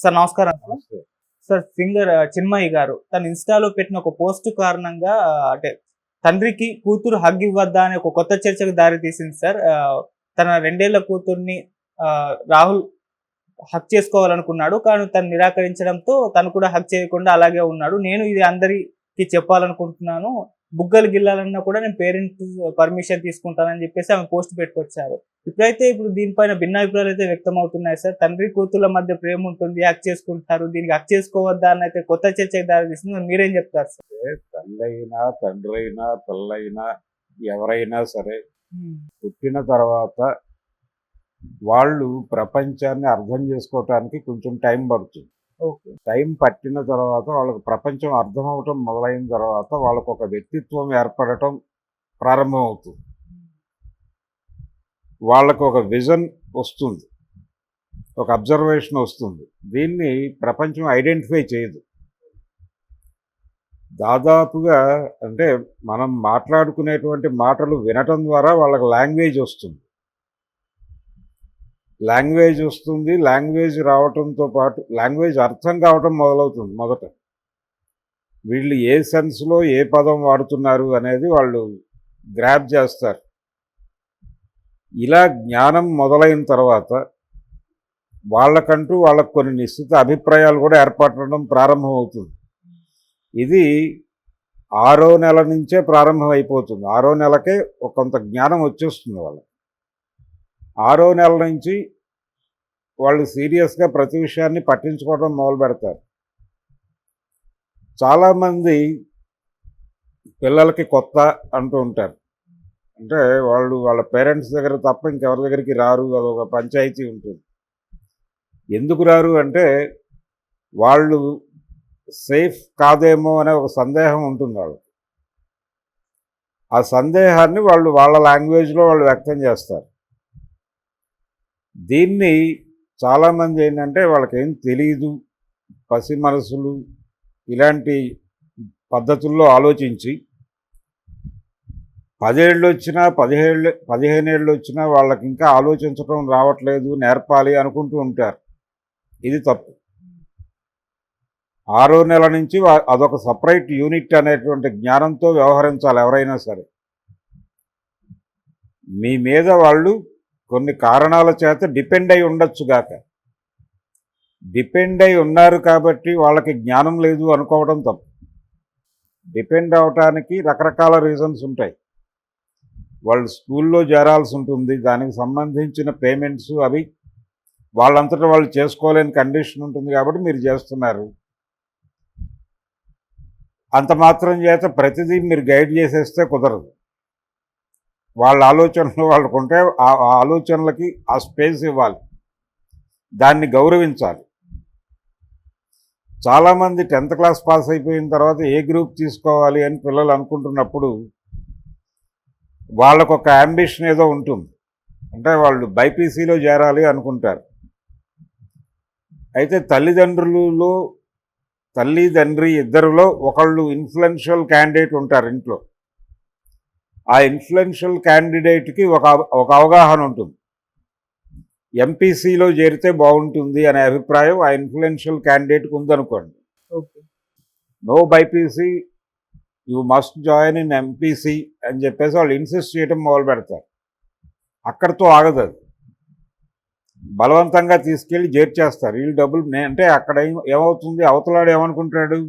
Sir నమస్కారం sir. నమస్తే. Sir singer Chinmayi గారు తన ఇన్‌స్టాలో పెట్టిన ఒక పోస్ట్ కారణంగా అంటే తండ్రికి కూతురు హగ్ ఇవ్వద్దా అనే ఒక కొత్త చర్చకు దారి తీసింది సార్. తన 2 ఏళ్ల కూతుర్ని రాహుల్ హగ్ చేసుకోవాలనుకున్నాడు. కానీ తను నిరాకరించడంతో తను కూడా హగ్ చేయకుండా అలాగే ఉన్నాడు. నేను ఇది అందరికి చెప్పాలనుకుంటున్నాను. బుగ్గలు గిల్లాలన్నా కూడా నేను పేరెంట్స్ పర్మిషన్ తీసుకుంటానని చెప్పేసి ఆమె పోస్ట్ పెట్టుకొచ్చారు. ఇప్పుడు దీనిపైన భిన్నాభిప్రాయాలు అయితే వ్యక్తమవుతున్నాయి సార్. తండ్రి కూతుర్ల మధ్య ప్రేమ ఉంటుంది, హగ్ చేసుకుంటారు. దీనికి హగ్ చేసుకోవద్దా అని అయితే కొత్త చర్చకి దారి తీసింది. మీరేం చెప్తారు సార్? తల్లైనా, తండ్రైనా, పిల్లైనా ఎవరైనా సరే హ్మ్. పుట్టిన తర్వాత వాళ్ళు ప్రపంచాన్ని అర్థం చేసుకోవటానికి కొంచెం టైం పడుతుంది. ఓకే. టైం పట్టిన తర్వాత వాళ్ళకి ప్రపంచం అర్థమవటం మొదలైన తర్వాత వాళ్ళకు ఒక వ్యక్తిత్వం ఏర్పడటం ప్రారంభమవుతుంది. వాళ్ళకు ఒక విజన్ వస్తుంది, ఒక అబ్జర్వేషన్ వస్తుంది. దీన్ని ప్రపంచం ఐడెంటిఫై చేయదు. దాదాపుగా అంటే మనం మాట్లాడుకునేటువంటి మాటలు వినటం ద్వారా వాళ్ళకి లాంగ్వేజ్ వస్తుంది. లాంగ్వేజ్ రావటంతో పాటు లాంగ్వేజ్ అర్థం కావటం మొదలవుతుంది మొదట. వీళ్ళు ఏ సెన్స్లో ఏ పదం వాడుతున్నారు అనేది వాళ్ళు గ్రాప్ చేస్తారు. ఇలా జ్ఞానం మొదలైన తర్వాత వాళ్ళకంటూ వాళ్ళకు కొన్ని నిశ్చిత అభిప్రాయాలు కూడా ఏర్పడడం ప్రారంభమవుతుంది. ఇది 6వ నెల నుంచే ప్రారంభం అయిపోతుంది. 6వ నెలకే కొంత జ్ఞానం వచ్చేస్తుంది వాళ్ళకి. 6వ నెల నుంచి వాళ్ళు సీరియస్గా ప్రతి విషయాన్ని పట్టించుకోవడం మొదలు పెడతారు. చాలామంది పిల్లలకి కొత్త అంటూ ఉంటారు. అంటే వాళ్ళు వాళ్ళ పేరెంట్స్ దగ్గర తప్ప ఇంకెవరి దగ్గరికి రారు, అదొక పంచాయతీ ఉంటుంది. ఎందుకు రారు అంటే వాళ్ళు సేఫ్ కాదేమో అనే ఒక సందేహం ఉంటుంది వాళ్ళకి. ఆ సందేహాన్ని వాళ్ళు వాళ్ళ లాంగ్వేజ్లో వాళ్ళు వ్యక్తం చేస్తారు. దీన్ని చాలామంది ఏంటంటే వాళ్ళకేం తెలియదు, పసి మనసులు ఇలాంటి పద్ధతుల్లో ఆలోచించి 10 ఏళ్ళు వచ్చినా 15 ఏళ్ళు వచ్చినా వాళ్ళకి ఇంకా ఆలోచించడం రావట్లేదు, నేర్పాలి అనుకుంటూ ఉంటారు. ఇది తప్పు. 6వ నెల నుంచి అదొక సపరేట్ యూనిట్ అనేటువంటి జ్ఞానంతో వ్యవహరించాలి ఎవరైనా సరే. మీ మీద వాళ్ళు కొన్ని కారణాల చేత డిపెండ్ అయి ఉండొచ్చుగాక. డిపెండ్ అయి ఉన్నారు కాబట్టి వాళ్ళకి జ్ఞానం లేదు అనుకోవడం తప్పు. డిపెండ్ అవటానికి రకరకాల రీజన్స్ ఉంటాయి. వాళ్ళు స్కూల్లో చేరాల్సి ఉంటుంది, దానికి సంబంధించిన పేమెంట్స్ అవి వాళ్ళంతటా వాళ్ళు చేసుకోలేని కండిషన్ ఉంటుంది కాబట్టి మీరు చేస్తున్నారు. అంత మాత్రం చేత ప్రతిదీ మీరు గైడ్ చేసేస్తే కుదరదు. వాళ్ళ ఆలోచనలు వాళ్ళకు ఉంటే ఆ ఆలోచనలకి ఆ స్పేస్ ఇవ్వాలి, దాన్ని గౌరవించాలి. చాలామంది 10th క్లాస్ పాస్ అయిపోయిన తర్వాత ఏ గ్రూప్ తీసుకోవాలి అని పిల్లలు అనుకుంటున్నప్పుడు వాళ్ళకు ఒక అంబిషన్ ఏదో ఉంటుంది. అంటే వాళ్ళు బైపీసీలో చేరాలి అనుకుంటారు. అయితే తల్లి ఇద్దరిలో ఒకళ్ళు ఇన్ఫ్లుయెన్షియల్ క్యాండిడేట్ ఉంటారు ఇంట్లో. ఆ ఇన్ఫ్లుయెన్షియల్ క్యాండిడేట్కి ఒక అవగాహన ఉంటుంది. ఎంపీసీలో చేరితే బాగుంటుంది అనే అభిప్రాయం ఆ ఇన్ఫ్లుయెన్షియల్ క్యాండిడేట్కి ఉందనుకోండి. Okay. No BiPC, you must join in MPC అని చెప్పేసి వాళ్ళు ఇన్సిస్ట్ చేయడం మొదలు పెడతారు. అక్కడితో ఆగదు అది. బలవంతంగా తీసుకెళ్ళి చేర్చేస్తారు. వీళ్ళు డబ్బులు అంటే అక్కడ ఏమవుతుంది, అవతలాడు ఏమనుకుంటాడు,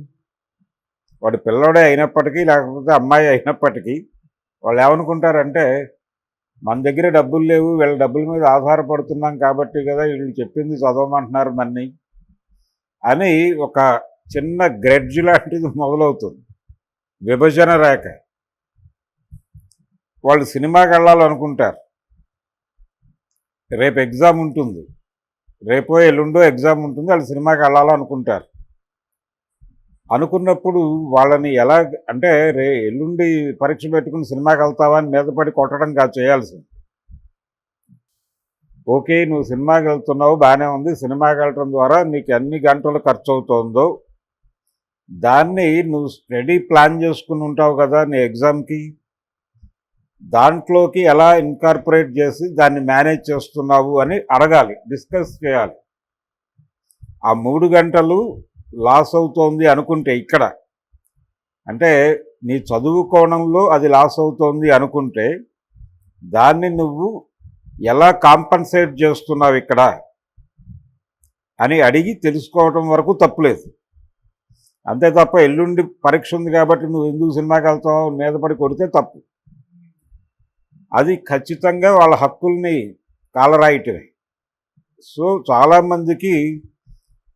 వాడు పిల్లవాడే అయినప్పటికీ లేకపోతే అమ్మాయి అయినప్పటికీ వాళ్ళు ఏమనుకుంటారంటే మన దగ్గర డబ్బులు లేవు, వీళ్ళ డబ్బుల మీద ఆధారపడుతున్నాం కాబట్టి కదా వీళ్ళు చెప్పింది చదవమంటున్నారు మన్ని అని ఒక చిన్న గ్రెడ్జ్ లాంటిది మొదలవుతుంది. విభజన రేఖ. వాళ్ళు సినిమాకి వెళ్ళాలనుకుంటారు, రేపు ఎగ్జామ్ ఉంటుంది, రేపో ఎల్లుండో ఎగ్జామ్ ఉంటుంది, వాళ్ళు సినిమాకి వెళ్ళాలనుకుంటారు. అనుకున్నప్పుడు వాళ్ళని ఎలా అంటే ఎల్లుండి పరీక్ష పెట్టుకుని సినిమాకి వెళ్తావా అని మీద పడి కొట్టడం కాదు చేయాల్సింది. ఓకే, నువ్వు సినిమాకి వెళ్తున్నావు, బాగానే ఉంది. సినిమాకి వెళ్ళటం ద్వారా నీకు ఎన్ని గంటలు ఖర్చు అవుతుందో దాన్ని నువ్వు స్టడీ ప్లాన్ చేసుకుని ఉంటావు కదా నీ ఎగ్జామ్కి, దాంట్లోకి ఎలా ఇన్కార్పొరేట్ చేసి దాన్ని మేనేజ్ చేస్తున్నావు అని అడగాలి, డిస్కస్ చేయాలి. ఆ 3 గంటలు లాస్ అవుతోంది అనుకుంటే ఇక్కడ, అంటే నీ చదువు కోణంలో అది లాస్ అవుతోంది అనుకుంటే దాన్ని నువ్వు ఎలా కాంపన్సేట్ చేస్తున్నావు ఇక్కడ అని అడిగి తెలుసుకోవడం వరకు తప్పులేదు. అంతే తప్ప ఎల్లుండి పరీక్ష ఉంది కాబట్టి నువ్వు ఎందుకు సినిమాకి వెళ్తావు మీద పడి కొడితే తప్పు. అది ఖచ్చితంగా వాళ్ళ హక్కుల్ని కాలరాయటమే. సో చాలామందికి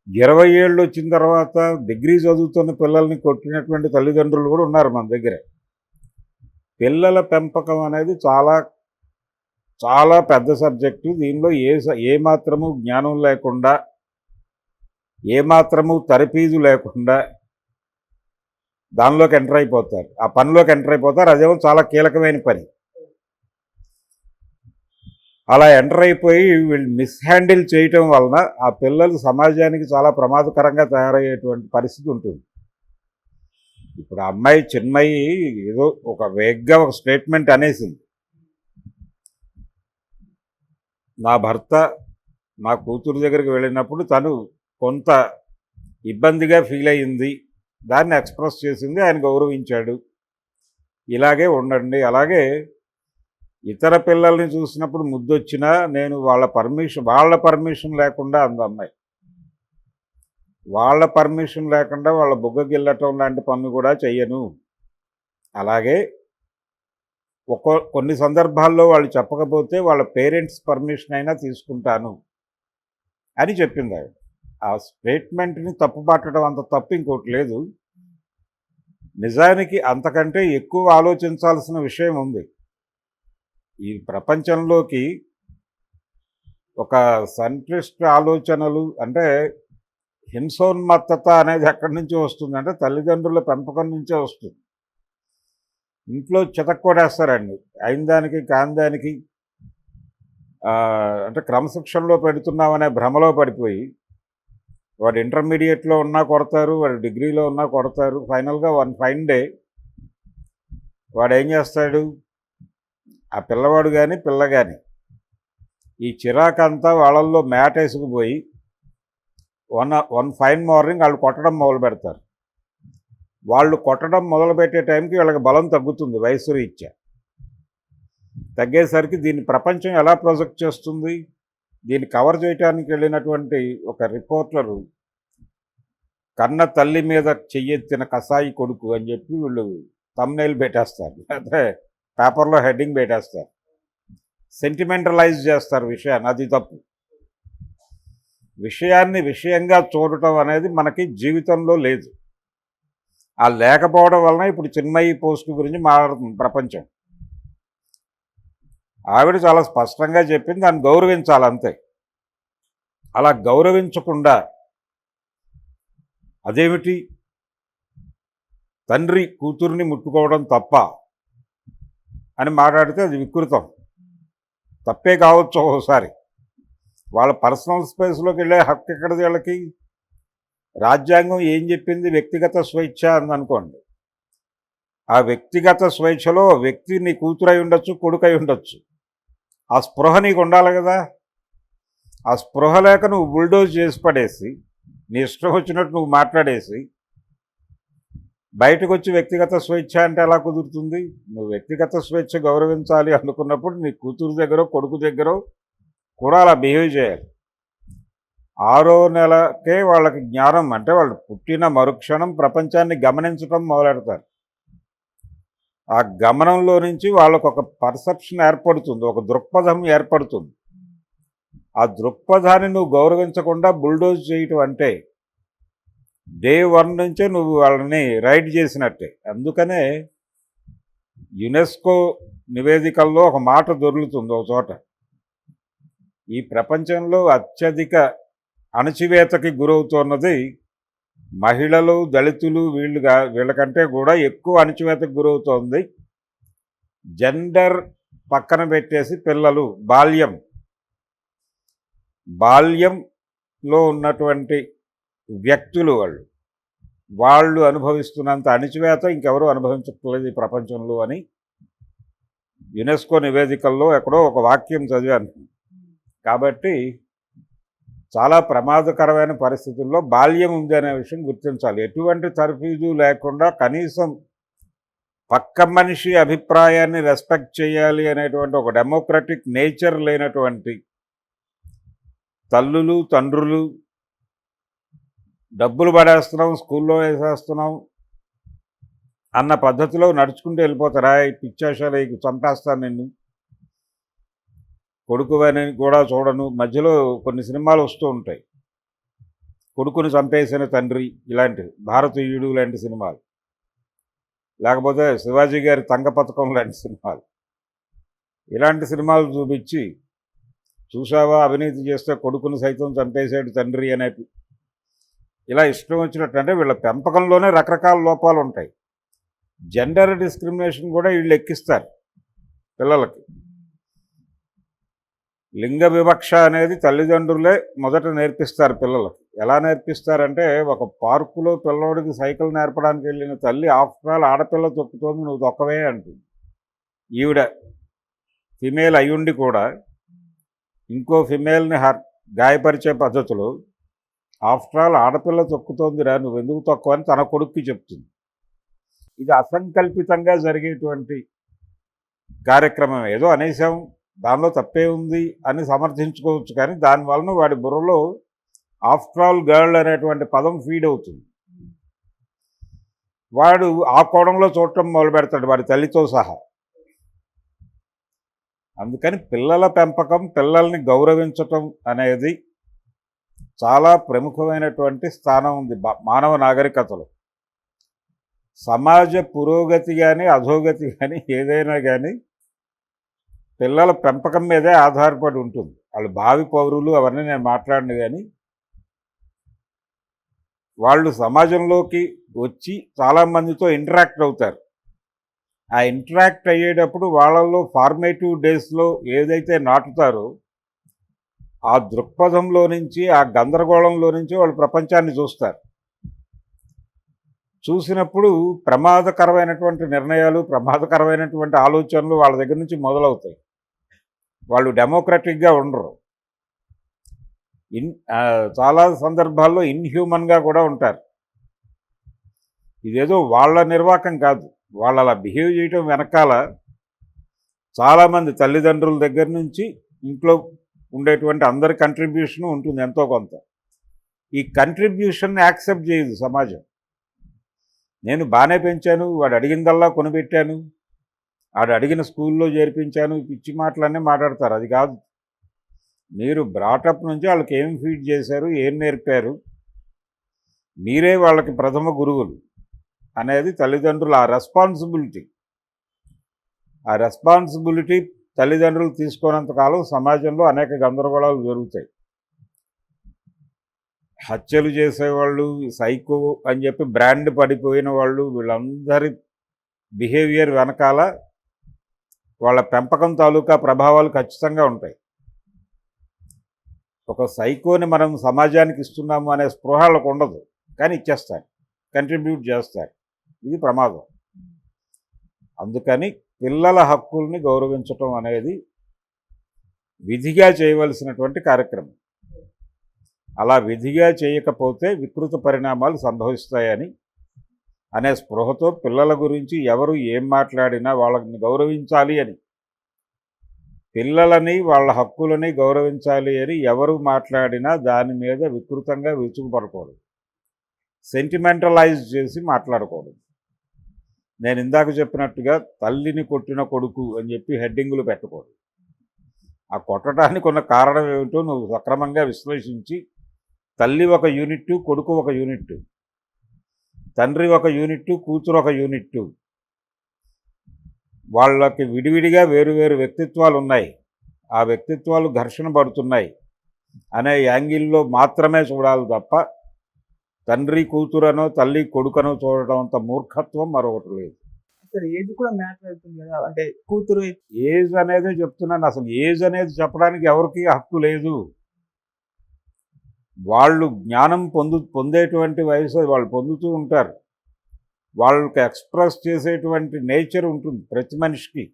20 ఏళ్ళు వచ్చిన తర్వాత డిగ్రీ చదువుతున్న పిల్లల్ని కొట్టినటువంటి తల్లిదండ్రులు కూడా ఉన్నారు మన దగ్గర. పిల్లల పెంపకం అనేది చాలా చాలా పెద్ద సబ్జెక్టు. దీనిలో ఏ మాత్రము జ్ఞానం లేకుండా, ఏ మాత్రము తరఫీదు లేకుండా దానిలోకి ఎంటర్ అయిపోతారు, ఆ పనిలోకి ఎంటర్ అయిపోతారు. అదేమో చాలా కీలకమైన పని. అలా ఎంటర్ అయిపోయి వీళ్ళు మిస్హ్యాండిల్ చేయటం వలన ఆ పిల్లలు సమాజానికి చాలా ప్రమాదకరంగా తయారయ్యేటువంటి పరిస్థితి ఉంటుంది. ఇప్పుడు ఆ అమ్మాయి చిన్మయి ఏదో ఒక వేగ్గా ఒక స్టేట్మెంట్ అనేసింది, నా భర్త నా కూతురు దగ్గరికి వెళ్ళినప్పుడు తను కొంత ఇబ్బందిగా ఫీల్ అయ్యింది, దాన్ని ఎక్స్ప్రెస్ చేసింది, ఆయన గౌరవించాడు, ఇలాగే ఉండండి. అలాగే ఇతర పిల్లల్ని చూసినప్పుడు ముద్దొచ్చినా నేను వాళ్ళ పర్మిషన్ లేకుండా అంది అమ్మాయి. వాళ్ళ పర్మిషన్ లేకుండా వాళ్ళ బుగ్గగిల్లటం లాంటి పనులు కూడా చెయ్యను. అలాగే కొన్ని సందర్భాల్లో వాళ్ళు చెప్పకపోతే వాళ్ళ పేరెంట్స్ పర్మిషన్ అయినా తీసుకుంటాను అని చెప్పింది ఆవిడ. ఆ స్టేట్మెంట్ని తప్పుపట్టడం అంత తప్పు ఇంకోటి లేదు. నిజానికి అంతకంటే ఎక్కువ ఆలోచించాల్సిన విషయం ఉంది. ఈ ప్రపంచంలోకి ఒక సంక్లిష్ట ఆలోచనలు, అంటే హింసోన్మత్తత అనేది ఎక్కడి నుంచి వస్తుంది అంటే తల్లిదండ్రుల పెంపకం నుంచే వస్తుంది. ఇంట్లో చితక్కొడేస్తారండి అయిన దానికి కాని దానికి. అంటే క్రమశిక్షణలో పెడుతున్నామనే భ్రమలో పడిపోయి వాడు ఇంటర్మీడియట్లో ఉన్నా కొడతారు, వాడు డిగ్రీలో ఉన్నా కొడతారు. ఫైనల్గా వన్ ఫైన్ డే వాడు ఏం చేస్తాడు, ఆ పిల్లవాడు కానీ పిల్ల కానీ ఈ చిరాకంతా వాళ్ళల్లో మేటేసుకుపోయి వన్ ఫైన్ మార్నింగ్ వాళ్ళు కొట్టడం మొదలు పెడతారు. వాళ్ళు కొట్టడం మొదలుపెట్టే టైంకి వీళ్ళకి బలం తగ్గుతుంది వయసు రీత్యా. తగ్గేసరికి దీన్ని ప్రపంచం ఎలా ప్రొజెక్ట్ చేస్తుంది, దీన్ని కవర్ చేయడానికి వెళ్ళినటువంటి ఒక రిపోర్టరు కన్న తల్లి మీద చెయ్యెత్తిన కసాయి కొడుకు అని చెప్పి వీళ్ళు థంబ్నెయిల్ పెట్టేస్తారు, అంటే పేపర్లో హెడ్డింగ్ పెట్టేస్తారు, సెంటిమెంటలైజ్ చేస్తారు విషయాన్ని. అది తప్పు. విషయాన్ని విషయంగా చూడటం అనేది మనకి జీవితంలో లేదు. ఆ లేకపోవడం వలన ఇప్పుడు చిన్మయి పోస్ట్ గురించి మాట్లాడుతుంది ప్రపంచం. ఆవిడ చాలా స్పష్టంగా చెప్పింది, దాన్ని గౌరవించాలంతే. అలా గౌరవించకుండా అదేమిటి తండ్రి కూతుర్ని ముట్టుకోవడం తప్ప అని మాట్లాడితే అది వికృతం. తప్పే కావచ్చు ఒకసారి. వాళ్ళ పర్సనల్ స్పేస్లోకి వెళ్ళే హక్కు ఎక్కడిది వీళ్ళకి? రాజ్యాంగం ఏం చెప్పింది? వ్యక్తిగత స్వేచ్ఛ అందనుకోండి. ఆ వ్యక్తిగత స్వేచ్ఛలో వ్యక్తి నీ కూతురై ఉండొచ్చు, కొడుకై ఉండొచ్చు. ఆ స్పృహ నీకు ఉండాలి కదా. ఆ స్పృహ లేక నువ్వు బుల్డోజ్ చేసి పడేసి నీ ఇష్టం వచ్చినట్టు నువ్వు మాట్లాడేసి బయటకు వచ్చి వ్యక్తిగత స్వేచ్ఛ అంటే ఎలా కుదురుతుంది? నువ్వు వ్యక్తిగత స్వేచ్ఛ గౌరవించాలి అనుకున్నప్పుడు నీ కూతురు దగ్గర కొడుకు దగ్గర కూడా అలా బిహేవ్ చేయాలి. 6వ నెలకే వాళ్ళకి జ్ఞానం, అంటే వాళ్ళు పుట్టిన మరుక్షణం ప్రపంచాన్ని గమనించడం మొదలెడతారు. ఆ గమనంలో నుంచి వాళ్ళకు ఒక పర్సెప్షన్ ఏర్పడుతుంది, ఒక దృక్పథం ఏర్పడుతుంది. ఆ దృక్పథాన్ని నువ్వు గౌరవించకుండా బుల్డోజ్ చేయటం అంటే డే 1 నుంచే నువ్వు వాళ్ళని రైడ్ చేసినట్టే. అందుకనే యునెస్కో నివేదికల్లో ఒక మాట దొరుకుతుంది ఒక చోట, ఈ ప్రపంచంలో అత్యధిక అణచివేతకి గురవుతున్నది మహిళలు, దళితులు, వీళ్ళకంటే కూడా ఎక్కువ అణచివేతకు గురవుతోంది జెండర్ పక్కన పెట్టేసి పిల్లలు. బాల్యంలో ఉన్నటువంటి వ్యక్తులు వాళ్ళు అనుభవిస్తున్నంత అణచివేత ఇంకెవరూ అనుభవించట్లేదు ఈ ప్రపంచంలో అని యునెస్కో నివేదికల్లో ఎక్కడో ఒక వాక్యం చదివాను. కాబట్టి చాలా ప్రమాదకరమైన పరిస్థితుల్లో బాల్యం ఉంది అనే విషయం గుర్తించాలి. ఎటువంటి తర్ఫీదు లేకుండా కనీసం పక్క మనిషి అభిప్రాయాన్ని రెస్పెక్ట్ చేయాలి అనేటువంటి ఒక డెమోక్రటిక్ నేచర్ లేనటువంటి తల్లులు తండ్రులు డబ్బులు పడేస్తున్నాం, స్కూల్లో వేసేస్తున్నాం అన్న పద్ధతిలో నడుచుకుంటూ వెళ్ళిపోతారా, ఈ పిచ్చాశాలు చంపేస్తాను నిన్ను, కొడుకు అని కూడా చూడను. మధ్యలో కొన్ని సినిమాలు వస్తూ ఉంటాయి, కొడుకుని చంపేసిన తండ్రి ఇలాంటివి, భారతీయుడు లాంటి సినిమాలు, లేకపోతే శివాజీ గారి తంగ పథకం లాంటి సినిమాలు. ఇలాంటి సినిమాలు చూపించి చూసావా అవినీతి చేస్తే కొడుకుని సైతం చంపేసాడు తండ్రి అనే, ఇలా ఇష్టం వచ్చినట్టు. అంటే వీళ్ళ పెంపకంలోనే రకరకాల లోపాలు ఉంటాయి. జెండర్ డిస్క్రిమినేషన్ కూడా వీళ్ళు ఎక్కిస్తారు పిల్లలకి. లింగ వివక్ష అనేది తల్లిదండ్రులే మొదట నేర్పిస్తారు పిల్లలకి. ఎలా నేర్పిస్తారంటే, ఒక పార్కులో పిల్లోడికి సైకిల్ నేర్పడానికి వెళ్ళిన తల్లి ఆఫ్టర్ ఆల్ ఆడపిల్ల తొక్కుతోంది, నువ్వు తొక్కవే అంటుంది. ఈవిడ ఫిమేల్ అయ్యుండి కూడా ఇంకో ఫిమేల్ని గాయపరిచే పద్ధతిలో ఆఫ్టర్ ఆల్ ఆడపిల్ల తొక్కుతోందిరా, నువ్వు ఎందుకు తొక్కవని తన కొడుక్కి చెప్తుంది. ఇది అసంకల్పితంగా జరిగేటువంటి కార్యక్రమం. ఏదో అనేసాం, దానిలో తప్పే ఉంది అని సమర్థించుకోవచ్చు, కానీ దానివలన వాడి బుర్రలో ఆఫ్టర్ ఆల్ గర్ల్ అనేటువంటి పదం ఫీడ్ అవుతుంది. వాడు ఆ కోణంలో చూడటం మొదలు పెడతాడు వాడి తల్లితో సహా. అందుకని పిల్లల పెంపకం, పిల్లల్ని గౌరవించటం అనేది చాలా ప్రముఖమైనటువంటి స్థానం ఉంది మానవ నాగరికతలో. సమాజ పురోగతి కానీ అధోగతి కానీ ఏదైనా కానీ పిల్లల పెంపకం మీదే ఆధారపడి ఉంటుంది. వాళ్ళు భావి పౌరులు అవన్నీ నేను మాట్లాడను, కానీ వాళ్ళు సమాజంలోకి వచ్చి చాలామందితో ఇంటరాక్ట్ అవుతారు. ఆ ఇంటరాక్ట్ అయ్యేటప్పుడు వాళ్ళల్లో ఫార్మేటివ్ డేస్లో ఏదైతే నాటుతారో ఆ దృక్పథంలో నుంచి, ఆ గందరగోళంలో నుంచి వాళ్ళు ప్రపంచాన్ని చూస్తారు. చూసినప్పుడు ప్రమాదకరమైనటువంటి నిర్ణయాలు, ప్రమాదకరమైనటువంటి ఆలోచనలు వాళ్ళ దగ్గర నుంచి మొదలవుతాయి. వాళ్ళు డెమోక్రటిక్గా ఉండరు. చాలా సందర్భాల్లో ఇన్హ్యూమన్గా కూడా ఉంటారు. ఇదేదో వాళ్ళ నిర్వాకం కాదు, వాళ్ళు అలా బిహేవ్ చేయటం వెనకాల చాలామంది తల్లిదండ్రుల దగ్గర నుంచి ఇంట్లో ఉండేటువంటి అందరి కంట్రిబ్యూషను ఉంటుంది ఎంతో కొంత. ఈ కంట్రిబ్యూషన్ యాక్సెప్ట్ చేయదు సమాజం. నేను బాగానే పెంచాను, వాడు అడిగిందల్లా కొనిపెట్టాను, వాడు అడిగిన స్కూల్లో చేర్పించాను, పిచ్చి మాటలన్నీ మాట్లాడతారు. అది కాదు. మీరు బ్రాటప్ నుంచి వాళ్ళకి ఏం ఫీడ్ చేశారు, ఏం నేర్పారు, మీరే వాళ్ళకి ప్రథమ గురువులు అనేది తల్లిదండ్రులు. ఆ రెస్పాన్సిబిలిటీ తల్లిదండ్రులు తీసుకోనంతకాలం సమాజంలో అనేక గందరగోళాలు జరుగుతాయి. హత్యలు చేసేవాళ్ళు, సైకో అని చెప్పి బ్రాండ్ పడిపోయిన వాళ్ళు, వీళ్ళందరి బిహేవియర్ వెనకాల వాళ్ళ పెంపకం తాలూకా ప్రభావాలు ఖచ్చితంగా ఉంటాయి. ఒక సైకోని మనం సమాజానికి ఇస్తున్నాము అనే స్పృహ వాళ్ళకు ఉండదు, కానీ ఇచ్చేస్తారు, కంట్రిబ్యూట్ చేస్తారు. ఇది ప్రమాదం. అందుకని పిల్లల హక్కుల్ని గౌరవించటం అనేది విధిగా చేయవలసినటువంటి కార్యక్రమం. అలా విధిగా చేయకపోతే వికృత పరిణామాలు సంభవిస్తాయని అనే స్పృహతో పిల్లల గురించి ఎవరు ఏం మాట్లాడినా వాళ్ళని గౌరవించాలి అని, పిల్లలని వాళ్ళ హక్కులని గౌరవించాలి అని ఎవరు మాట్లాడినా దాని మీద వికృతంగా విరుచుకుపడకూడదు, సెంటిమెంటలైజ్ చేసి మాట్లాడకూడదు. నేను ఇందాక చెప్పినట్టుగా తల్లిని కొట్టిన కొడుకు అని చెప్పి హెడ్డింగులు పెట్టకూడదు. ఆ కొట్టడానికి ఉన్న కారణం ఏమిటో నువ్వు సక్రమంగా విశ్లేషించి, తల్లి ఒక యూనిట్, కొడుకు ఒక యూనిట్, తండ్రి ఒక యూనిట్, కూతురు ఒక యూనిట్, వాళ్ళకి విడివిడిగా వేరువేరు వ్యక్తిత్వాలు ఉన్నాయి, ఆ వ్యక్తిత్వాలు ఘర్షణ పడుతున్నాయి అనే యాంగిల్లో మాత్రమే చూడాలి తప్ప తండ్రి కూతురనో తల్లి కొడుకనో చూడటం అంత మూర్ఖత్వం మరొకటి లేదు. అసలు ఏజ్ కూడా మ్యాటర్ అవుతుంది కదా, అంటే కూతురు ఏజ్ అనేది చెప్తున్నాను. అసలు ఏజ్ అనేది చెప్పడానికి ఎవరికి హక్కు లేదు. వాళ్ళు జ్ఞానం పొందేటువంటి వయసు వాళ్ళు పొందుతూ ఉంటారు. వాళ్ళకి ఎక్స్ప్రెస్ చేసేటువంటి నేచర్ ఉంటుంది ప్రతి మనిషికి.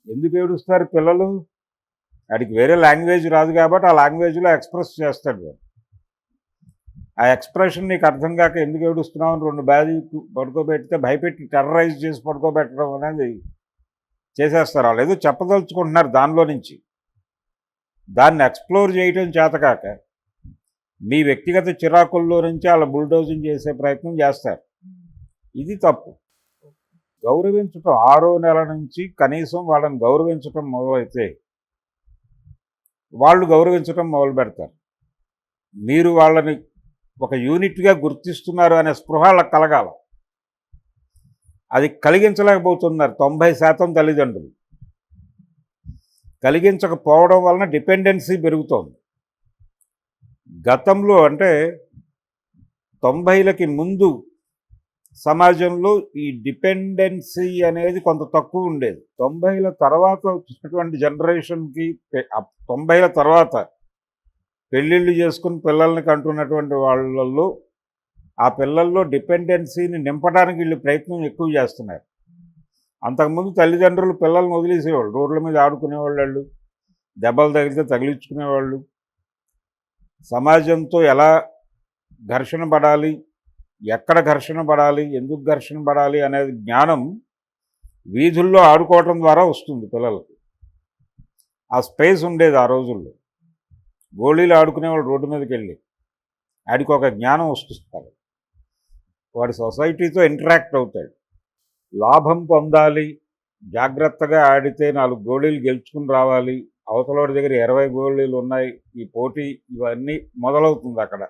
ఎందుకు ఏడుస్తారు పిల్లలు వాడికి వేరే లాంగ్వేజ్ రాదు కాబట్టి ఆ లాంగ్వేజ్లో ఎక్స్ప్రెస్ చేస్తాడు వాడు. ఆ ఎక్స్ప్రెషన్ నీకు అర్థం కాక ఎందుకు ఏడుస్తున్నావు అని 2 బ్యాగ్ పడుకోబెడితే భయపెట్టి టెర్రరైజ్ చేసి పడుకోబెట్టడం అనేది చేసేస్తారు. వాళ్ళు ఏదో చెప్పదలుచుకుంటున్నారు దానిలో నుంచి, దాన్ని ఎక్స్ప్లోర్ చేయటం చేతకాక మీ వ్యక్తిగత చిరాకుల్లో నుంచి వాళ్ళ బుల్డోజింగ్ చేసే ప్రయత్నం చేస్తారు. ఇది తప్పు. గౌరవించటం 6వ నెల నుంచి కనీసం వాళ్ళని గౌరవించటం మొదలైతే వాళ్ళు గౌరవించటం మొదలు పెడతారు. మీరు వాళ్ళని ఒక యూనిట్గా గుర్తిస్తున్నారు అనే స్పృహ వాళ్ళకి కలగాల. అది కలిగించలేకపోతున్నారు 90% తల్లిదండ్రులు. కలిగించకపోవడం వలన డిపెండెన్సీ పెరుగుతోంది. గతంలో అంటే 90లకి ముందు సమాజంలో ఈ డిపెండెన్సీ అనేది కొంత తక్కువ ఉండేది. 90ల తర్వాత వచ్చినటువంటి జనరేషన్కి 90ల తర్వాత పెళ్ళిళ్ళు చేసుకుని పిల్లల్ని కంటున్నటువంటి వాళ్ళల్లో ఆ పిల్లల్లో డిపెండెన్సీని నింపడానికి వీళ్ళు ప్రయత్నం ఎక్కువ చేస్తున్నారు. అంతకుముందు తల్లిదండ్రులు పిల్లల్ని వదిలేసేవాళ్ళు, రోడ్ల మీద ఆడుకునేవాళ్ళు, దెబ్బలు తగిలితే తగిలించుకునేవాళ్ళు. సమాజంతో ఎలా ఘర్షణ పడాలి, ఎక్కడ ఘర్షణ పడాలి, ఎందుకు ఘర్షణ పడాలి అనేది జ్ఞానం వీధుల్లో ఆడుకోవటం ద్వారా వస్తుంది పిల్లలకి. ఆ స్పేస్ ఉండేది ఆ రోజుల్లో. గోళీలు ఆడుకునేవాళ్ళు రోడ్డు మీదకి వెళ్ళి, ఆడికి ఒక జ్ఞానం వస్తుంది. వాడి సొసైటీతో ఇంటరాక్ట్ అవుతాడు. లాభం పొందాలి, జాగ్రత్తగా ఆడితే 4 గోళీలు గెలుచుకుని రావాలి, అవతలవాడి దగ్గర 20 గోళీలు ఉన్నాయి, ఈ పోటీ ఇవన్నీ మొదలవుతుంది అక్కడ.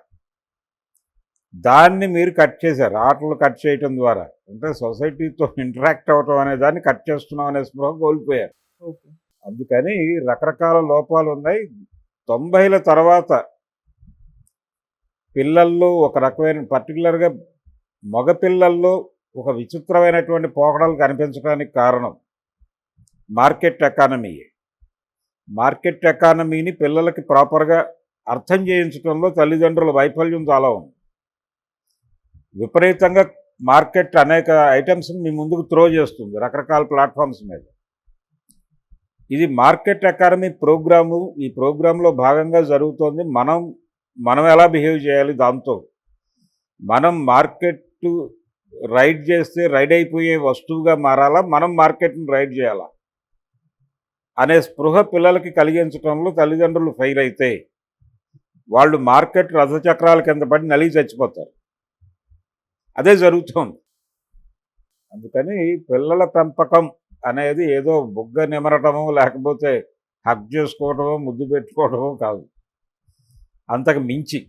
దాన్ని మీరు కట్ చేశారు. ఆటలు కట్ చేయటం ద్వారా అంటే సొసైటీతో ఇంటరాక్ట్ అవ్వటం అనే దాన్ని కట్ చేస్తున్నాం అనే స్పృహ కోల్పోయారు. అందుకని రకరకాల లోపాలు ఉన్నాయి. 90ల తర్వాత పిల్లల్లో ఒక రకమైన పర్టికులర్గా మగపిల్లల్లో ఒక విచిత్రమైనటువంటి పోకడలు కనిపించడానికి కారణం మార్కెట్ ఎకానమీయే. మార్కెట్ ఎకానమీని పిల్లలకి ప్రాపర్గా అర్థం చేయించడంలో తల్లిదండ్రుల వైఫల్యం చాలా ఉంది. విపరీతంగా మార్కెట్ అనేక ఐటమ్స్ని మీ ముందుకు త్రో చేస్తుంది రకరకాల ప్లాట్ఫామ్స్ మీద. ఇది మార్కెట్ ఎకానమీ ప్రోగ్రాము. ఈ ప్రోగ్రాంలో భాగంగా జరుగుతోంది. మనం ఎలా బిహేవ్ చేయాలి, దాంతో మనం మార్కెట్ రైడ్ చేస్తే రైడ్ అయిపోయే వస్తువుగా మారాలా, మనం మార్కెట్ని రైడ్ చేయాలా అనే స్పృహ పిల్లలకి కలిగించడంలో తల్లిదండ్రులు ఫెయిల్ అయితే వాళ్ళు మార్కెట్ రథచక్రాల కింద పడి నలిగి చచ్చిపోతారు. అదే జరుగుతోంది. అందుకని పిల్లల పెంపకం అనేది ఏదో బుగ్గ నిమరటమో లేకపోతే హగ్ చేసుకోవటమో ముద్దు పెట్టుకోవటమో కాదు, అంతకు మించి